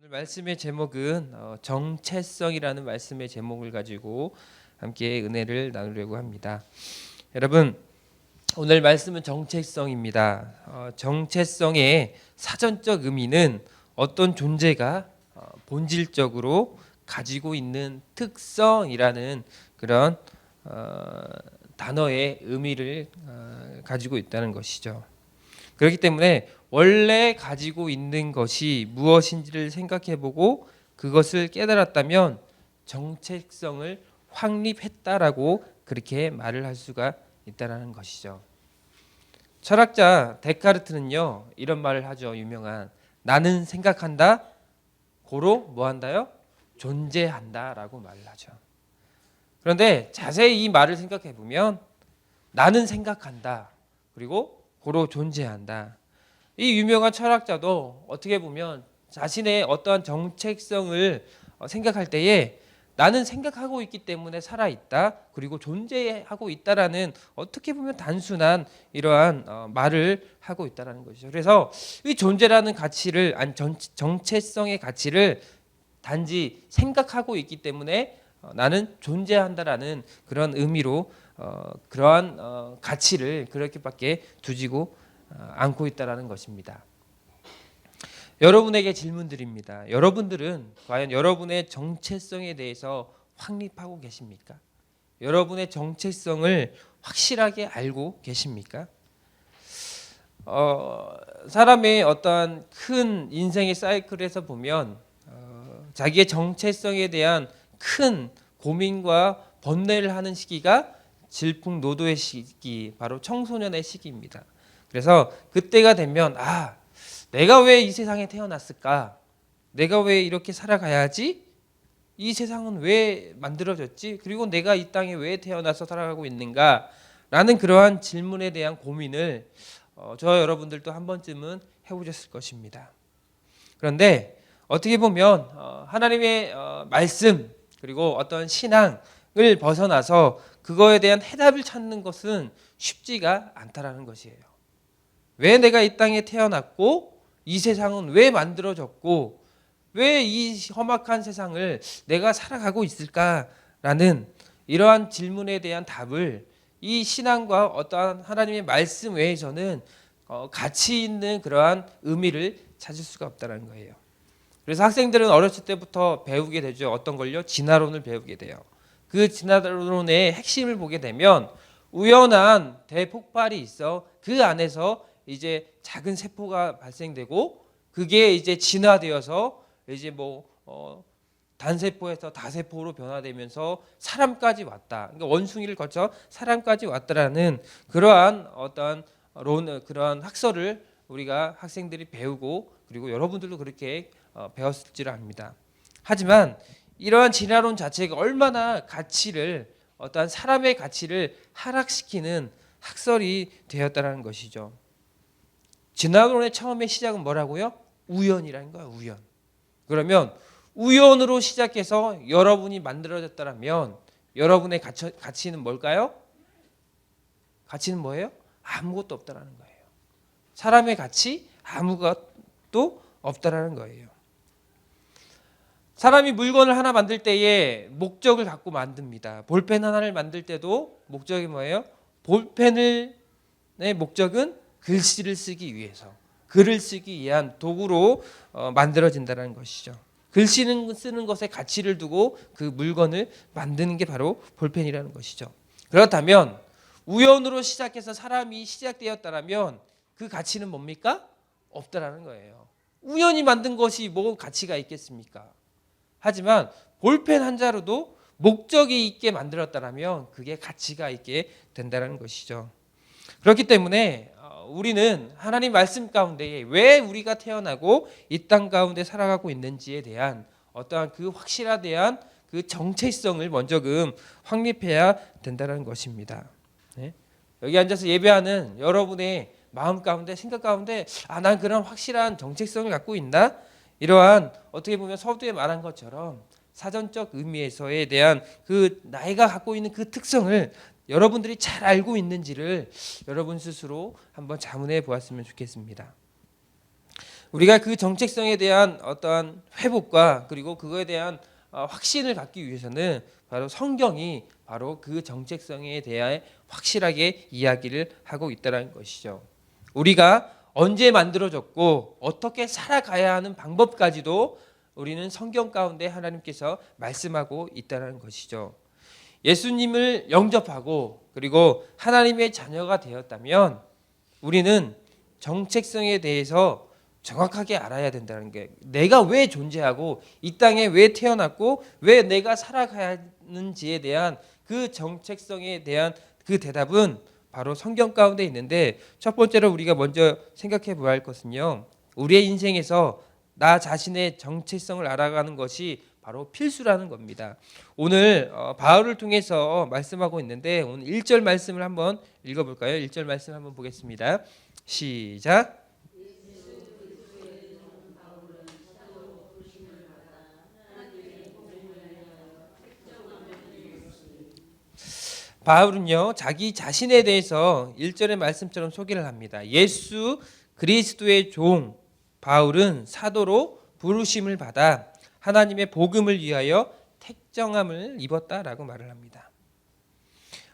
오늘 말씀의 제목은 정체성이라는 말씀의 제목을 가지고 함께 은혜를 나누려고 합니다. 여러분, 오늘 말씀은 정체성입니다. 정체성의 사전적 의미는 어떤 존재가 본질적으로 가지고 있는 특성이라는 그런 단어의 의미를 가지고 있다는 것이죠. 그렇기 때문에 원래 가지고 있는 것이 무엇인지를 생각해보고 그것을 깨달았다면 정체성을 확립했다라고 그렇게 말을 할 수가 있다라는 것이죠. 철학자 데카르트는요, 이런 말을 하죠. 유명한 나는 생각한다, 고로 뭐 한다요? 존재한다라고 말을 하죠. 그런데 자세히 이 말을 생각해 보면 나는 생각한다, 그리고 고로 존재한다. 이 유명한 철학자도 어떻게 보면 자신의 어떠한 정체성을 생각할 때에 나는 생각하고 있기 때문에 살아있다, 그리고 존재하고 있다라는 어떻게 보면 단순한 이러한 말을 하고 있다라는 것이죠. 그래서 이 존재라는 가치를, 정체성의 가치를 단지 생각하고 있기 때문에 나는 존재한다라는 그런 의미로 그러한 가치를 그렇게밖에 두지고 않고 있다라는 것입니다. 여러분에게 질문드립니다. 여러분들은 과연 여러분의 정체성에 대해서 확립하고 계십니까? 여러분의 정체성을 확실하게 알고 계십니까? 사람의 어떠한 큰 인생의 사이클에서 보면 자기의 정체성에 대한 큰 고민과 번뇌를 하는 시기가 질풍노도의 시기, 바로 청소년의 시기입니다. 그래서 그때가 되면 내가 왜 이 세상에 태어났을까? 내가 왜 이렇게 살아가야지? 이 세상은 왜 만들어졌지? 그리고 내가 이 땅에 왜 태어나서 살아가고 있는가? 라는 그러한 질문에 대한 고민을 저 여러분들도 한 번쯤은 해보셨을 것입니다. 그런데 어떻게 보면 하나님의 말씀 그리고 어떤 신앙을 벗어나서 그거에 대한 해답을 찾는 것은 쉽지가 않다라는 것이에요. 왜 내가 이 땅에 태어났고 이 세상은 왜 만들어졌고 왜 이 험악한 세상을 내가 살아가고 있을까라는 이러한 질문에 대한 답을 이 신앙과 어떠한 하나님의 말씀 외에서는 가치 있는 그러한 의미를 찾을 수가 없다는 거예요. 그래서 학생들은 어렸을 때부터 배우게 되죠. 어떤 걸요? 진화론을 배우게 돼요. 그 진화론의 핵심을 보게 되면 우연한 대폭발이 있어 그 안에서 이제 작은 세포가 발생되고 그게 이제 진화되어서 이제 단세포에서 다세포로 변화되면서 사람까지 왔다. 그러니까 원숭이를 거쳐 사람까지 왔다라는 그러한 어떤 그러한 학설을 우리가 학생들이 배우고 그리고 여러분들도 그렇게 배웠을 줄 압니다. 하지만 이러한 진화론 자체가 얼마나 가치를 어떠한 사람의 가치를 하락시키는 학설이 되었다는 것이죠. 진화론의 처음의 시작은 뭐라고요? 우연이라는 거예요. 우연. 그러면 우연으로 시작해서 여러분이 만들어졌다면 여러분의 가치는 뭘까요? 가치는 뭐예요? 아무것도 없다라는 거예요. 사람의 가치 아무것도 없다라는 거예요. 사람이 물건을 하나 만들 때에 목적을 갖고 만듭니다. 볼펜 하나를 만들 때도 목적이 뭐예요? 볼펜의 목적은 글씨를 쓰기 위해서, 글을 쓰기 위한 도구로 만들어진다는 것이죠. 글씨는 쓰는 것에 가치를 두고 그 물건을 만드는 게 바로 볼펜이라는 것이죠. 그렇다면 우연으로 시작해서 사람이 시작되었다면 그 가치는 뭡니까? 없다라는 거예요. 우연히 만든 것이 뭐 가치가 있겠습니까? 하지만 볼펜 한 자루도 목적이 있게 만들었다면 그게 가치가 있게 된다는 것이죠. 그렇기 때문에 우리는 하나님 말씀 가운데에 왜 우리가 태어나고 이 땅 가운데 살아가고 있는지에 대한 어떠한 그 확실한 그 정체성을 먼저 확립해야 된다는 것입니다. 네? 여기 앉아서 예배하는 여러분의 마음 가운데 생각 가운데 난 그런 확실한 정체성을 갖고 있나? 이러한 어떻게 보면 서두에 말한 것처럼 사전적 의미에서에 대한 그 나이가 갖고 있는 그 특성을 여러분들이 잘 알고 있는지를 여러분 스스로 한번 자문해 보았으면 좋겠습니다. 우리가 그 정체성에 대한 어떠한 회복과 그리고 그거에 대한 확신을 갖기 위해서는 바로 성경이 바로 그 정체성에 대해 확실하게 이야기를 하고 있다는 것이죠. 우리가 언제 만들어졌고 어떻게 살아가야 하는 방법까지도 우리는 성경 가운데 하나님께서 말씀하고 있다는 것이죠. 예수님을 영접하고 그리고 하나님의 자녀가 되었다면 우리는 정체성에 대해서 정확하게 알아야 된다는 게, 내가 왜 존재하고 이 땅에 왜 태어났고 왜 내가 살아가야 하는지에 대한 그 정체성에 대한 그 대답은 바로 성경 가운데 있는데, 첫 번째로 우리가 먼저 생각해 보아야 할 것은요, 우리의 인생에서 나 자신의 정체성을 알아가는 것이 바로 필수라는 겁니다. 오늘 바울을 통해서 말씀하고 있는데 오늘 1절 말씀을 한번 읽어볼까요? 1절 말씀 한번 보겠습니다. 시작. 바울은요, 자기 자신에 대해서 1절의 말씀처럼 소개를 합니다. 예수 그리스도의 종 바울은 사도로 부르심을 받아 하나님의 복음을 위하여 택정함을 입었다라고 말을 합니다.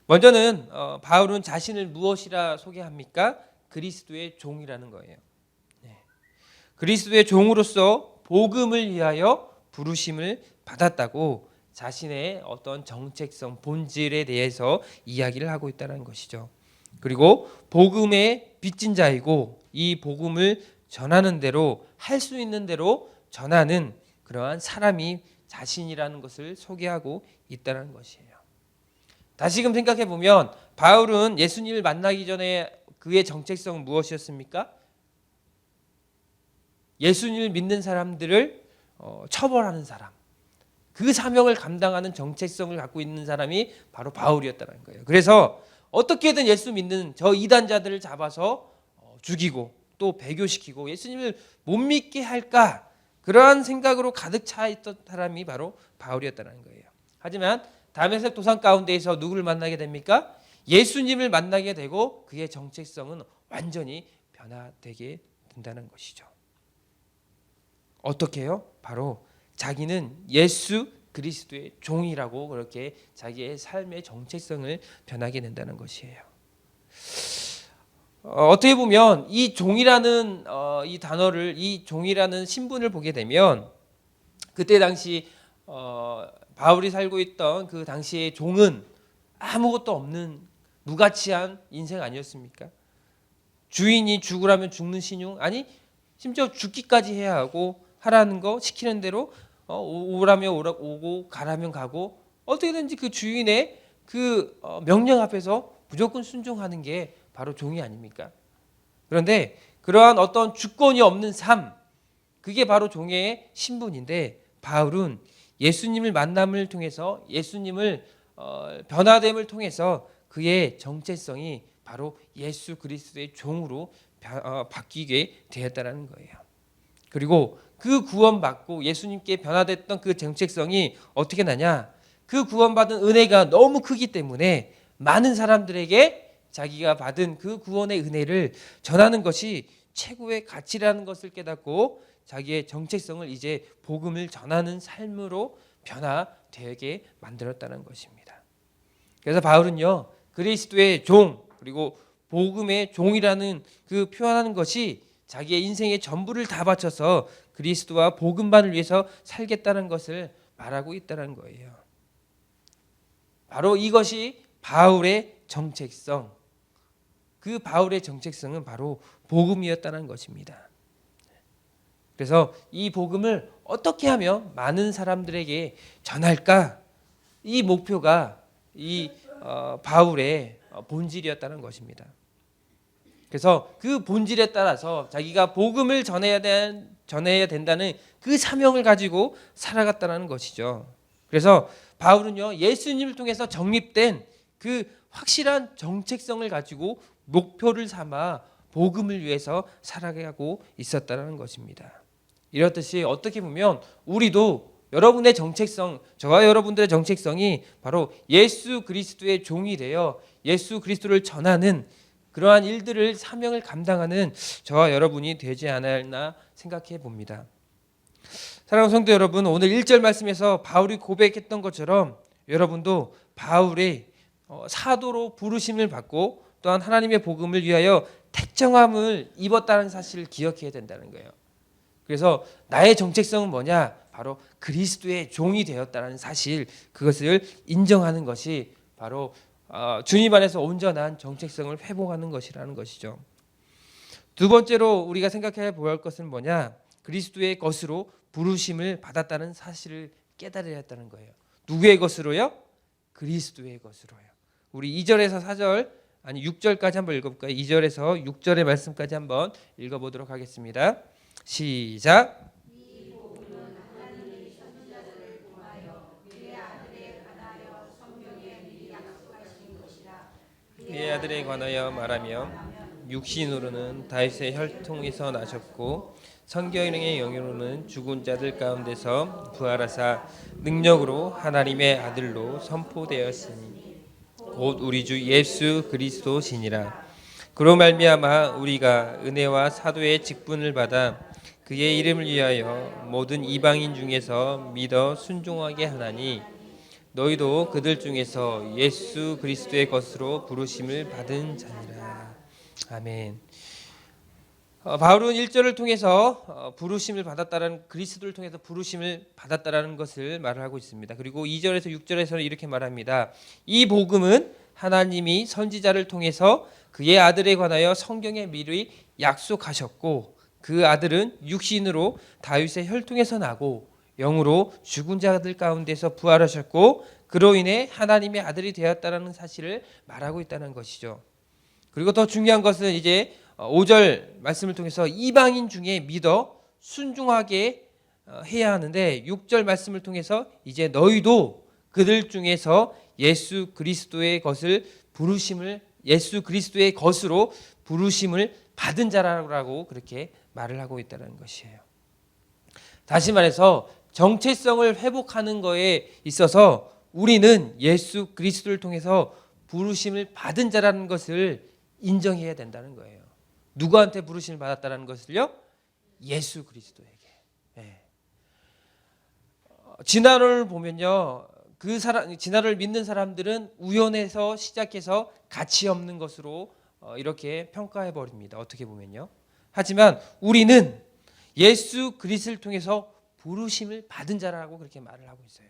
먼저는 바울은 자신을 무엇이라 소개합니까? 그리스도의 종이라는 거예요. 그리스도의 종으로서 복음을 위하여 부르심을 받았다고 자신의 어떤 정체성, 본질에 대해서 이야기를 하고 있다는 것이죠. 그리고 복음의 빚진 자이고 이 복음을 전하는 대로, 할 수 있는 대로 전하는 그러한 사람이 자신이라는 것을 소개하고 있다는 것이에요. 다시금 생각해 보면 바울은 예수님을 만나기 전에 그의 정체성은 무엇이었습니까? 예수님을 믿는 사람들을 처벌하는 사람, 그 사명을 감당하는 정체성을 갖고 있는 사람이 바로 바울이었다는 거예요. 그래서 어떻게든 예수 믿는 저 이단자들을 잡아서 죽이고 또 배교시키고 예수님을 못 믿게 할까, 그러한 생각으로 가득 차 있던 사람이 바로 바울이었다는 거예요. 하지만 다메섹 도상 가운데에서 누구를 만나게 됩니까? 예수님을 만나게 되고 그의 정체성은 완전히 변화되게 된다는 것이죠. 어떻게 해요? 바로 자기는 예수 그리스도의 종이라고 그렇게 자기의 삶의 정체성을 변하게 된다는 것이에요. 어떻게 보면 이 종이라는 이 단어를, 이 종이라는 신분을 보게 되면 그때 당시 바울이 살고 있던 그 당시의 종은 아무것도 없는 무가치한 인생 아니었습니까? 주인이 죽으라면 죽는 신용, 아니 심지어 죽기까지 해야 하고 하라는 거 시키는 대로 오라면 오고 가라면 가고 어떻게든지 그 주인의 그 명령 앞에서 무조건 순종하는 게 바로 종이 아닙니까? 그런데 그러한 어떤 주권이 없는 삶, 그게 바로 종의 신분인데 바울은 예수님을 만남을 통해서, 예수님을 변화됨을 통해서 그의 정체성이 바로 예수 그리스도의 종으로 바뀌게 되었다는 거예요. 그리고 그 구원받고 예수님께 변화됐던 그 정체성이 어떻게 나냐? 그 구원받은 은혜가 너무 크기 때문에 많은 사람들에게 자기가 받은 그 구원의 은혜를 전하는 것이 최고의 가치라는 것을 깨닫고 자기의 정체성을 이제 복음을 전하는 삶으로 변화되게 만들었다는 것입니다. 그래서 바울은요, 그리스도의 종 그리고 복음의 종이라는 그 표현하는 것이 자기의 인생의 전부를 다 바쳐서 그리스도와 복음만을 위해서 살겠다는 것을 말하고 있다는 거예요. 바로 이것이 바울의 정체성, 그 바울의 정체성은 바로 복음이었다는 것입니다. 그래서 이 복음을 어떻게 하면 많은 사람들에게 전할까? 이 목표가 이 바울의 본질이었다는 것입니다. 그래서 그 본질에 따라서 자기가 복음을 전해야 된다는 그 사명을 가지고 살아갔다는 것이죠. 그래서 바울은요, 예수님을 통해서 정립된 그 확실한 정체성을 가지고 목표를 삼아 복음을 위해서 살아가고 있었다는 것입니다. 이렇듯이 어떻게 보면 우리도 여러분의 정체성, 저와 여러분들의 정체성이 바로 예수 그리스도의 종이 되어 예수 그리스도를 전하는 그러한 일들을 사명을 감당하는 저와 여러분이 되지 않았나 생각해 봅니다. 사랑하는 성도 여러분, 오늘 1절 말씀에서 바울이 고백했던 것처럼 여러분도 바울의 사도로 부르심을 받고 또한 하나님의 복음을 위하여 택정함을 입었다는 사실을 기억해야 된다는 거예요. 그래서 나의 정체성은 뭐냐? 바로 그리스도의 종이 되었다는 사실, 그것을 인정하는 것이 바로 주님 안에서 온전한 정체성을 회복하는 것이라는 것이죠. 두 번째로 우리가 생각해 보아야 할 것은 뭐냐? 그리스도의 것으로 부르심을 받았다는 사실을 깨달아야 했다는 거예요. 누구의 것으로요? 그리스도의 것으로요. 우리 2절에서 4절, 아니 6절까지 한번 읽어볼까요? 2절에서 6절의 말씀까지 한번 읽어보도록 하겠습니다. 시작. 그의 아들에 관하여 말하며 육신으로는 다윗의 혈통에서 나셨고 성경의 영으로는 죽은 자들 가운데서 부활하사 능력으로 하나님의 아들로 선포되었으니 곧 우리 주 예수 그리스도시니라. 그로 말미암아 우리가 은혜와 사도의 직분을 받아 그의 이름을 위하여 모든 이방인 중에서 믿어 순종하게 하나니 너희도 그들 중에서 예수 그리스도의 것으로 부르심을 받은 자니라. 아멘. 바울은 1절을 통해서 부르심을 받았다라는, 그리스도를 통해서 부르심을 받았다라는 것을 말을 하고 있습니다. 그리고 2절에서 6절에서는 이렇게 말합니다. 이 복음은 하나님이 선지자를 통해서 그의 아들에 관하여 성경에 미리 약속하셨고 그 아들은 육신으로 다윗의 혈통에서 나고 영으로 죽은 자들 가운데서 부활하셨고 그로 인해 하나님의 아들이 되었다는 사실을 말하고 있다는 것이죠. 그리고 더 중요한 것은 이제 5절 말씀을 통해서 이방인 중에 믿어 순종하게 해야 하는데 6절 말씀을 통해서 이제 너희도 그들 중에서 예수 그리스도의 것을 부르심을, 예수 그리스도의 것으로 부르심을 받은 자라고 그렇게 말을 하고 있다는 것이에요. 다시 말해서 정체성을 회복하는 것에 있어서 우리는 예수 그리스도를 통해서 부르심을 받은 자라는 것을 인정해야 된다는 거예요. 누구한테 부르심을 받았다는 것을요? 예수 그리스도에게. 네. 진화론을 보면요, 진화론을 믿는 사람들은 우연에서 시작해서 가치 없는 것으로 이렇게 평가해 버립니다. 어떻게 보면요. 하지만 우리는 예수 그리스도를 통해서 부르심을 받은 자라고 그렇게 말을 하고 있어요.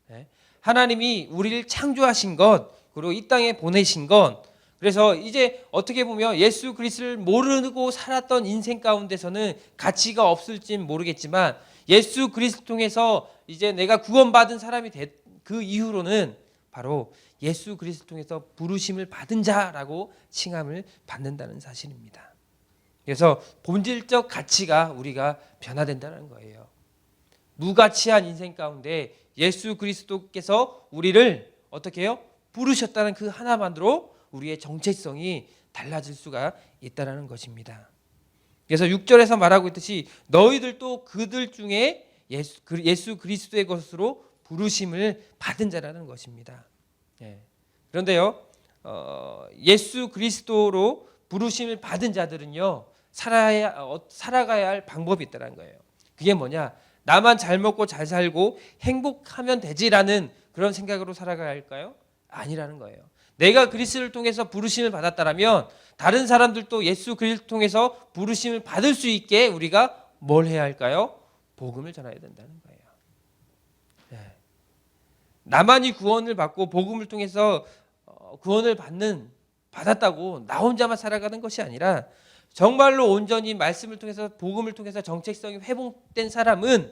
네. 하나님이 우리를 창조하신 것, 그리고 이 땅에 보내신 것, 그래서 이제 어떻게 보면 예수 그리스도를 모르고 살았던 인생 가운데서는 가치가 없을지 모르겠지만 예수 그리스도 통해서 이제 내가 구원받은 사람이 그 이후로는 바로 예수 그리스도 통해서 부르심을 받은 자라고 칭함을 받는다는 사실입니다. 그래서 본질적 가치가 우리가 변화된다는 거예요. 무가치한 인생 가운데 예수 그리스도께서 우리를 어떻게 해요? 부르셨다는 그 하나만으로 우리의 정체성이 달라질 수가 있다는 것입니다. 그래서 6절에서 말하고 있듯이 너희들도 그들 중에 예수 그리스도의 것으로 부르심을 받은 자라는 것입니다. 그런데요, 예수 그리스도로 부르심을 받은 자들은요, 살아가야 할 방법이 있다는 거예요. 그게 뭐냐? 나만 잘 먹고 잘 살고 행복하면 되지라는 그런 생각으로 살아가야 할까요? 아니라는 거예요. 내가 그리스도를 통해서 부르심을 받았다라면 다른 사람들도 예수 그리스도를 통해서 부르심을 받을 수 있게 우리가 뭘 해야 할까요? 복음을 전해야 된다는 거예요. 네. 나만이 구원을 받고 복음을 통해서 구원을 받았다고 나 혼자만 살아가는 것이 아니라 정말로 온전히 말씀을 통해서 복음을 통해서 정체성이 회복된 사람은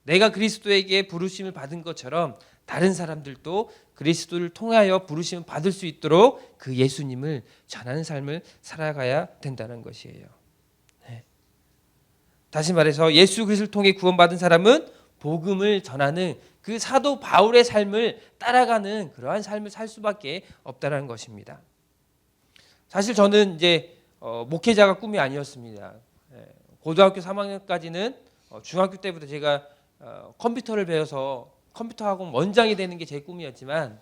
내가 그리스도에게 부르심을 받은 것처럼 다른 사람들도 그리스도를 통하여 부르심을 받을 수 있도록 그 예수님을 전하는 삶을 살아가야 된다는 것이에요. 네. 다시 말해서 예수 그리스도를 통해 구원받은 사람은 복음을 전하는 그 사도 바울의 삶을 따라가는 그러한 삶을 살 수밖에 없다는 것입니다. 사실 저는 이제 목회자가 꿈이 아니었습니다. 고등학교 3학년까지는 중학교 때부터 제가 컴퓨터를 배워서 컴퓨터 학원 원장이 되는 게 제 꿈이었지만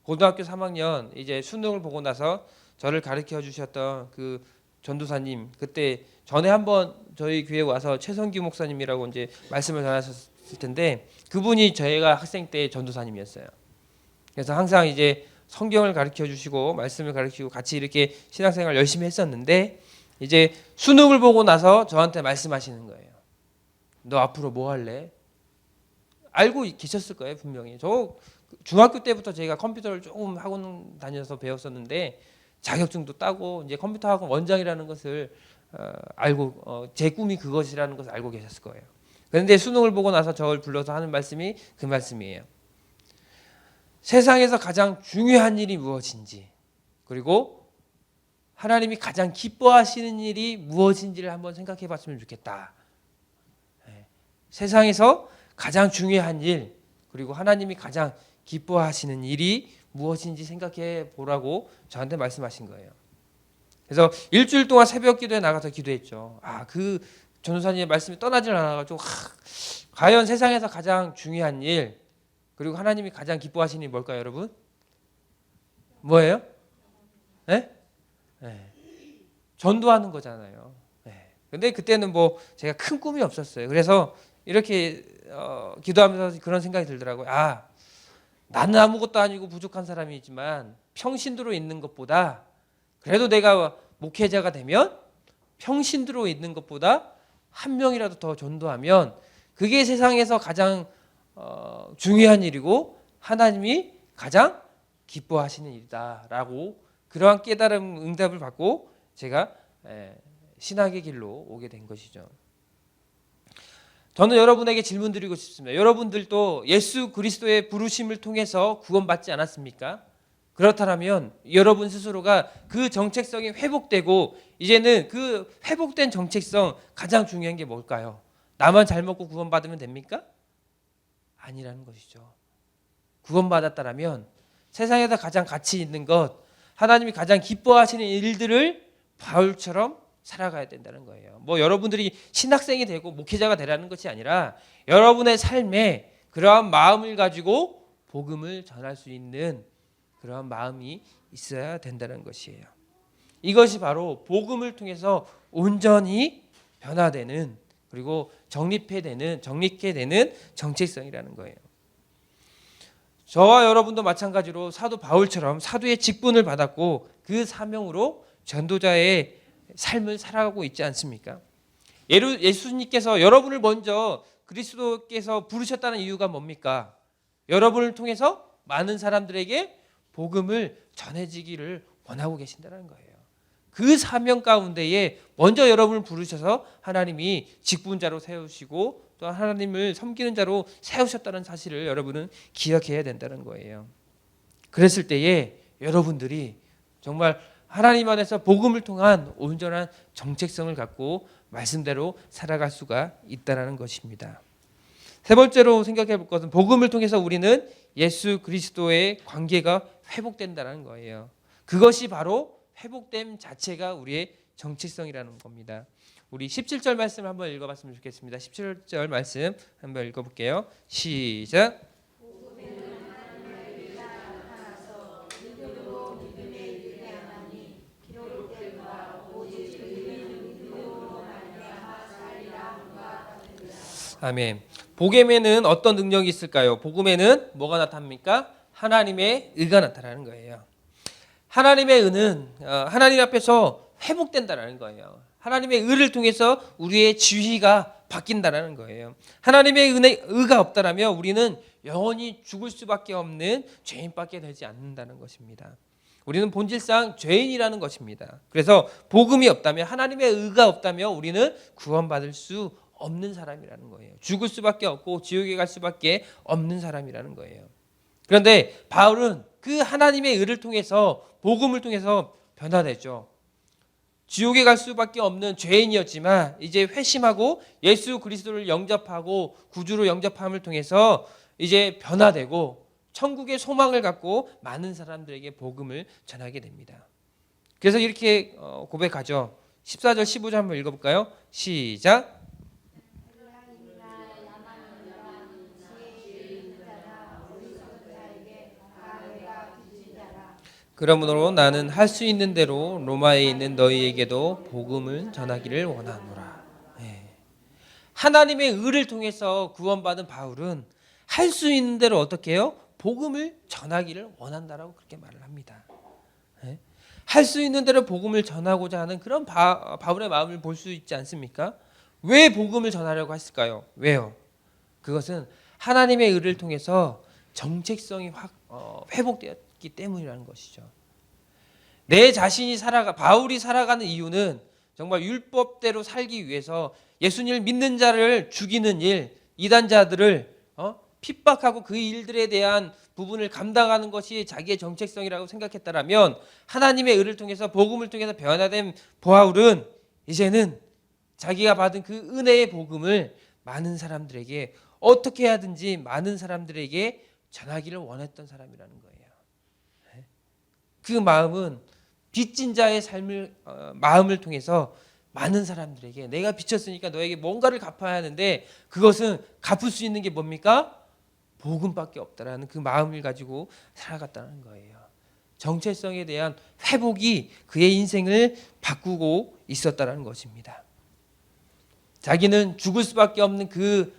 고등학교 3학년 이제 수능을 보고 나서 저를 가르쳐 주셨던 그 전도사님, 그때 전에 한번 저희 교회 와서 최성규 목사님이라고 이제 말씀을 전하셨을 텐데, 그분이 저희가 학생 때 전도사님이었어요. 그래서 항상 이제 성경을 가르쳐 주시고 말씀을 가르치고 같이 이렇게 신앙생활 열심히 했었는데, 이제 수능을 보고 나서 저한테 말씀하시는 거예요. 너 앞으로 뭐 할래? 알고 계셨을 거예요, 분명히. 저 중학교 때부터 제가 컴퓨터를 조금 학원 다녀서 배웠었는데, 자격증도 따고 이제 컴퓨터 학원 원장이라는 것을 알고, 제 꿈이 그것이라는 것을 알고 계셨을 거예요. 그런데 수능을 보고 나서 저를 불러서 하는 말씀이 그 말씀이에요. 세상에서 가장 중요한 일이 무엇인지, 그리고 하나님이 가장 기뻐하시는 일이 무엇인지를 한번 생각해 봤으면 좋겠다. 세상에서 가장 중요한 일, 그리고 하나님이 가장 기뻐하시는 일이 무엇인지 생각해 보라고 저한테 말씀하신 거예요. 그래서 일주일 동안 새벽 기도에 나가서 기도했죠. 그 전도사님의 말씀이 떠나질 않아가지고, 과연 세상에서 가장 중요한 일, 그리고 하나님이 가장 기뻐하시는 일이 뭘까요, 여러분? 뭐예요? 네? 네. 전도하는 거잖아요. 네. 근데 그때는 뭐 제가 큰 꿈이 없었어요. 그래서 이렇게 기도하면서 그런 생각이 들더라고요. 나는 아무것도 아니고 부족한 사람이지만 평신도로 있는 것보다, 그래도 내가 목회자가 되면 평신도로 있는 것보다 한 명이라도 더 전도하면 그게 세상에서 가장 중요한 일이고 하나님이 가장 기뻐하시는 일이다라고, 그러한 깨달음 응답을 받고 제가 신학의 길로 오게 된 것이죠. 저는 여러분에게 질문 드리고 싶습니다. 여러분들도 예수 그리스도의 부르심을 통해서 구원받지 않았습니까? 그렇다면 여러분 스스로가 그 정체성이 회복되고, 이제는 그 회복된 정체성, 가장 중요한 게 뭘까요? 나만 잘 먹고 구원받으면 됩니까? 아니라는 것이죠. 구원받았다라면 세상에서 가장 가치 있는 것, 하나님이 가장 기뻐하시는 일들을 바울처럼 살아가야 된다는 거예요. 뭐 여러분들이 신학생이 되고 목회자가 되라는 것이 아니라, 여러분의 삶에 그러한 마음을 가지고 복음을 전할 수 있는 그러한 마음이 있어야 된다는 것이에요. 이것이 바로 복음을 통해서 온전히 변화되는, 그리고 정립해 되는 정체성이라는 거예요. 저와 여러분도 마찬가지로 사도 바울처럼 사도의 직분을 받았고, 그 사명으로 전도자의 삶을 살아가고 있지 않습니까? 예수님께서 여러분을 먼저 그리스도께서 부르셨다는 이유가 뭡니까? 여러분을 통해서 많은 사람들에게 복음을 전해지기를 원하고 계신다는 거예요. 그 사명 가운데에 먼저 여러분을 부르셔서 하나님이 직분자로 세우시고 또 하나님을 섬기는 자로 세우셨다는 사실을 여러분은 기억해야 된다는 거예요. 그랬을 때에 여러분들이 정말 하나님 안에서 복음을 통한 온전한 정체성을 갖고 말씀대로 살아갈 수가 있다는 것입니다. 세 번째로 생각해 볼 것은, 복음을 통해서 우리는 예수 그리스도의 관계가 회복된다는 거예요. 그것이 바로 회복됨 자체가 우리의 정체성이라는 겁니다. 우리 17절 말씀 한번 읽어봤으면 좋겠습니다. 17절 말씀 한번 읽어볼게요. 시작. 아멘. 복음에는 어떤 능력이 있을까요? 복음에는 뭐가 나타납니까? 하나님의 의가 나타나는 거예요. 하나님의 의는 하나님 앞에서 회복된다는 거예요. 하나님의 의를 통해서 우리의 지위가 바뀐다는 거예요. 하나님의 의가 없다면 우리는 영원히 죽을 수밖에 없는 죄인밖에 되지 않는다는 것입니다. 우리는 본질상 죄인이라는 것입니다. 그래서 복음이 없다면, 하나님의 의가 없다면 우리는 구원받을 수 없는 사람이라는 거예요. 죽을 수밖에 없고 지옥에 갈 수밖에 없는 사람이라는 거예요. 그런데 바울은 그 하나님의 의를 통해서, 복음을 통해서 변화되죠. 지옥에 갈 수밖에 없는 죄인이었지만 이제 회심하고 예수 그리스도를 영접하고 구주로 영접함을 통해서 이제 변화되고 천국의 소망을 갖고 많은 사람들에게 복음을 전하게 됩니다. 그래서 이렇게 고백하죠. 14절 15절 한번 읽어볼까요? 시작. 그러므로 나는 할 수 있는 대로 로마에 있는 너희에게도 복음을 전하기를 원하노라. 예. 하나님의 의를 통해서 구원받은 바울은 할 수 있는 대로 어떻게 해요? 복음을 전하기를 원한다라고 그렇게 말을 합니다. 예. 할 수 있는 대로 복음을 전하고자 하는 그런 바울의 마음을 볼 수 있지 않습니까? 왜 복음을 전하려고 했을까요? 왜요? 그것은 하나님의 의를 통해서 정체성이 회복되었기 때문이라는 것이죠. 내 자신이 바울이 살아가는 이유는 정말 율법대로 살기 위해서 예수님을 믿는 자를 죽이는 일, 이단자들을 핍박하고 그 일들에 대한 부분을 감당하는 것이 자기의 정체성이라고 생각했다라면, 하나님의 의를 통해서 복음을 통해서 변화된 바울은 이제는 자기가 받은 그 은혜의 복음을 많은 사람들에게 어떻게 하든지 많은 사람들에게 전하기를 원했던 사람이라는 거예요. 그 마음은 빚진 자의 마음을 통해서 많은 사람들에게 내가 빚졌으니까 너에게 뭔가를 갚아야 하는데 그것은 갚을 수 있는 게 뭡니까? 복음밖에 없다라는 그 마음을 가지고 살아갔다는 거예요. 정체성에 대한 회복이 그의 인생을 바꾸고 있었다는 것입니다. 자기는 죽을 수밖에 없는 그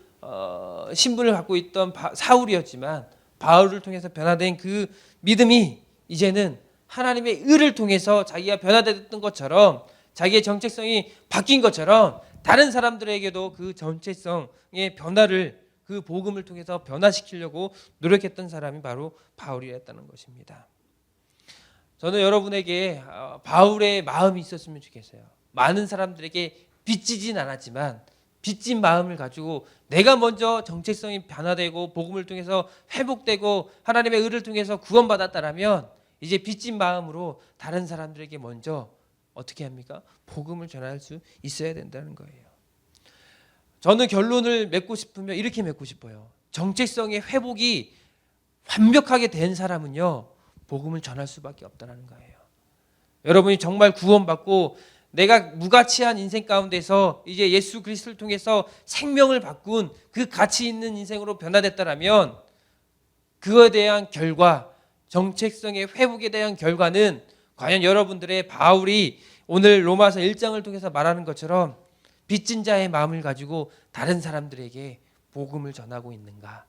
신분을 갖고 있던 사울이었지만 바울을 통해서 변화된 그 믿음이 이제는 하나님의 의를 통해서 자기가 변화됐던 것처럼, 자기의 정체성이 바뀐 것처럼 다른 사람들에게도 그 정체성의 변화를, 그 복음을 통해서 변화시키려고 노력했던 사람이 바로 바울이었다는 것입니다. 저는 여러분에게 바울의 마음이 있었으면 좋겠어요. 많은 사람들에게 빚지진 않았지만 빚진 마음을 가지고 내가 먼저 정체성이 변화되고 복음을 통해서 회복되고 하나님의 의를 통해서 구원받았다라면 이제 빚진 마음으로 다른 사람들에게 먼저 어떻게 합니까? 복음을 전할 수 있어야 된다는 거예요. 저는 결론을 맺고 싶으면 이렇게 맺고 싶어요. 정체성의 회복이 완벽하게 된 사람은요, 복음을 전할 수밖에 없다는 거예요. 여러분이 정말 구원받고 내가 무가치한 인생 가운데서 이제 예수 그리스도를 통해서 생명을 바꾼 그 가치 있는 인생으로 변화됐다라면 그거에 대한 결과, 정체성의 회복에 대한 결과는 과연 여러분들의 바울이 오늘 로마서 1장을 통해서 말하는 것처럼 빚진 자의 마음을 가지고 다른 사람들에게 복음을 전하고 있는가?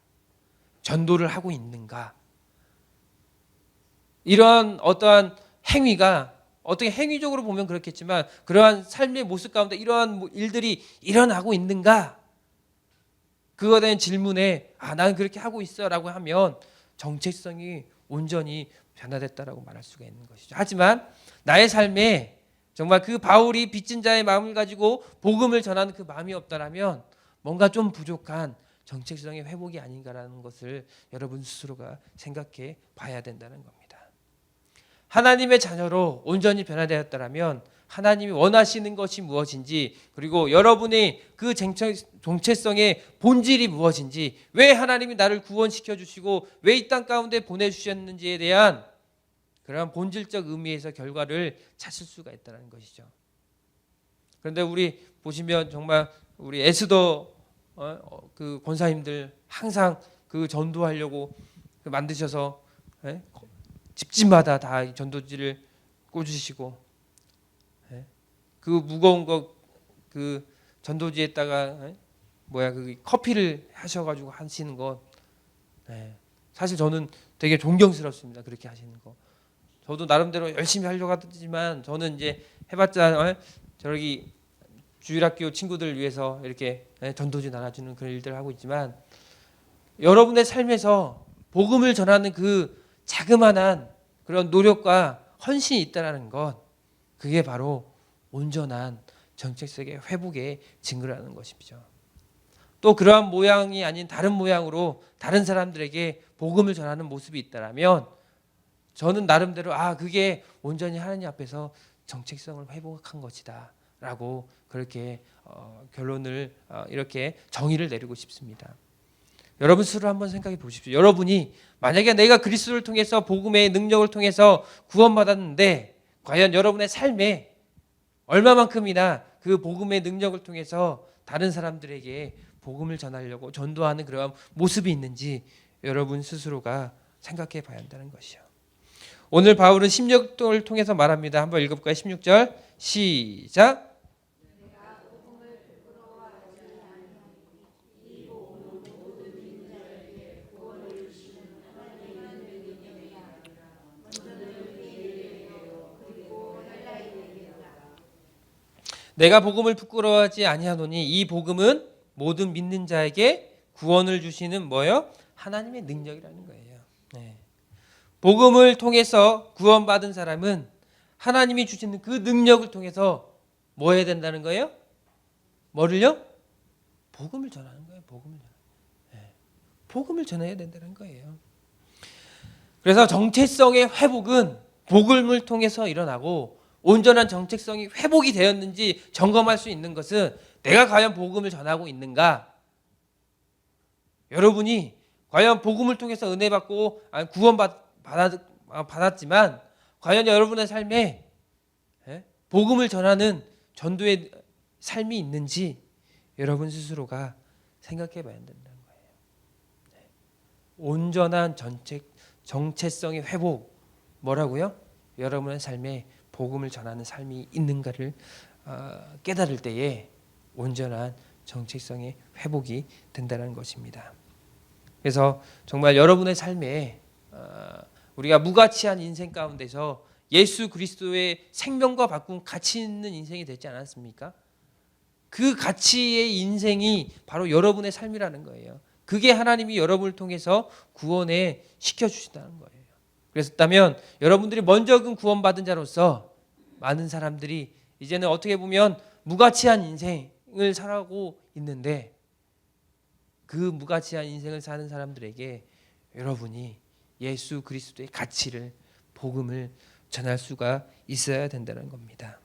전도를 하고 있는가? 이러한 어떠한 행위가, 어떻게 행위적으로 보면 그렇겠지만 그러한 삶의 모습 가운데 이러한 일들이 일어나고 있는가? 그거에 대한 질문에 나는 그렇게 하고 있어 라고 하면 정체성이 온전히 변화됐다라고 말할 수가 있는 것이죠. 하지만 나의 삶에 정말 그 바울이 빚진 자의 마음을 가지고 복음을 전하는 그 마음이 없다라면 뭔가 좀 부족한 정체성의 회복이 아닌가라는 것을 여러분 스스로가 생각해 봐야 된다는 겁니다. 하나님의 자녀로 온전히 변화되었다라면 하나님이 원하시는 것이 무엇인지, 그리고 여러분의 그 정체성의 본질이 무엇인지, 왜 하나님이 나를 구원시켜 주시고 왜 이 땅 가운데 보내주셨는지에 대한 그런 본질적 의미에서 결과를 찾을 수가 있다는 것이죠. 그런데 우리 보시면 정말 우리 에스더 그 권사님들 항상 그 전도하려고 만드셔서 집집마다 다 전도지를 꽂으시고 그 무거운 거 그 전도지에다가 그 커피를 하셔가지고 하시는 것, 사실 저는 되게 존경스럽습니다. 그렇게 하시는 거. 저도 나름대로 열심히 하려고 하지만 저는 이제 해봤자 저기 주일학교 친구들 위해서 이렇게 전도지 나눠주는 그런 일들을 하고 있지만, 여러분의 삶에서 복음을 전하는 그 자그마한 그런 노력과 헌신이 있다는 것, 그게 바로 온전한 정체성의 회복의 증거라는 것이죠. 또 그러한 모양이 아닌 다른 모양으로 다른 사람들에게 복음을 전하는 모습이 있다라면 저는 나름대로 그게 온전히 하나님 앞에서 정체성을 회복한 것이다 라고 그렇게 결론을 이렇게 정의를 내리고 싶습니다. 여러분 스스로 한번 생각해 보십시오. 여러분이 만약에 내가 그리스도를 통해서 복음의 능력을 통해서 구원받았는데 과연 여러분의 삶에 얼마만큼이나 그 복음의 능력을 통해서 다른 사람들에게 복음을 전하려고 전도하는 그런 모습이 있는지 여러분 스스로가 생각해 봐야 한다는 것이죠. 오늘 바울은 16절을 통해서 말합니다. 한번 읽어볼까요? 16절 시작. 내가 복음을 부끄러워하지 아니하노니 이 복음은 모든 믿는 자에게 구원을 주시는 뭐요? 하나님의 능력이라는 거예요. 네. 복음을 통해서 구원받은 사람은 하나님이 주시는 그 능력을 통해서 뭐 해야 된다는 거예요? 뭐를요? 복음을 전하는 거예요. 복음을 전하. 네. 복음을 전해야 된다는 거예요. 그래서 정체성의 회복은 복음을 통해서 일어나고 온전한 정체성이 회복이 되었는지 점검할 수 있는 것은 내가 과연 복음을 전하고 있는가? 여러분이 과연 복음을 통해서 은혜 받고 받았지만 과연 여러분의 삶에 복음을 전하는 전도의 삶이 있는지 여러분 스스로가 생각해 봐야 된다는 거예요. 온전한 정체성의 회복, 뭐라고요? 여러분의 삶에 복음을 전하는 삶이 있는가를 깨달을 때에 온전한 정체성의 회복이 된다는 것입니다. 그래서 정말 여러분의 삶에 우리가 무가치한 인생 가운데서 예수 그리스도의 생명과 바꾼 가치 있는 인생이 되지 않았습니까? 그 가치의 인생이 바로 여러분의 삶이라는 거예요. 그게 하나님이 여러분을 통해서 구원에 시켜주신다는 거예요. 그랬다면 여러분들이 먼저 구원받은 자로서 많은 사람들이 이제는 어떻게 보면 무가치한 인생을 살아가고 있는데 그 무가치한 인생을 사는 사람들에게 여러분이 예수 그리스도의 가치를 복음을 전할 수가 있어야 된다는 겁니다.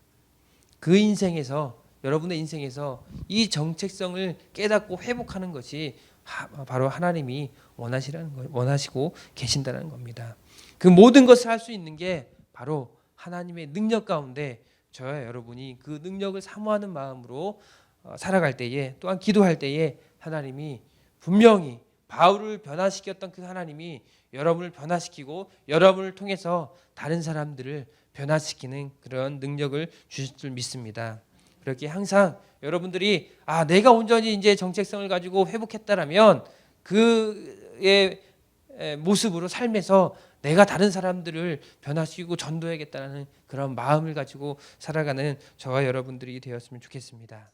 그 인생에서 여러분의 인생에서 이 정체성을 깨닫고 회복하는 것이 바로 하나님이 원하시고 계신다는 겁니다. 그 모든 것을 할 수 있는 게 바로 하나님의 능력 가운데 저와 여러분이 그 능력을 사모하는 마음으로 살아갈 때에 또한 기도할 때에 하나님이 분명히 바울을 변화시켰던 그 하나님이 여러분을 변화시키고 여러분을 통해서 다른 사람들을 변화시키는 그런 능력을 주실 줄 믿습니다. 그렇게 항상 여러분들이 내가 온전히 이제 정체성을 가지고 회복했다라면 그의 모습으로 삶에서 내가 다른 사람들을 변화시키고 전도해야겠다는 그런 마음을 가지고 살아가는 저와 여러분들이 되었으면 좋겠습니다.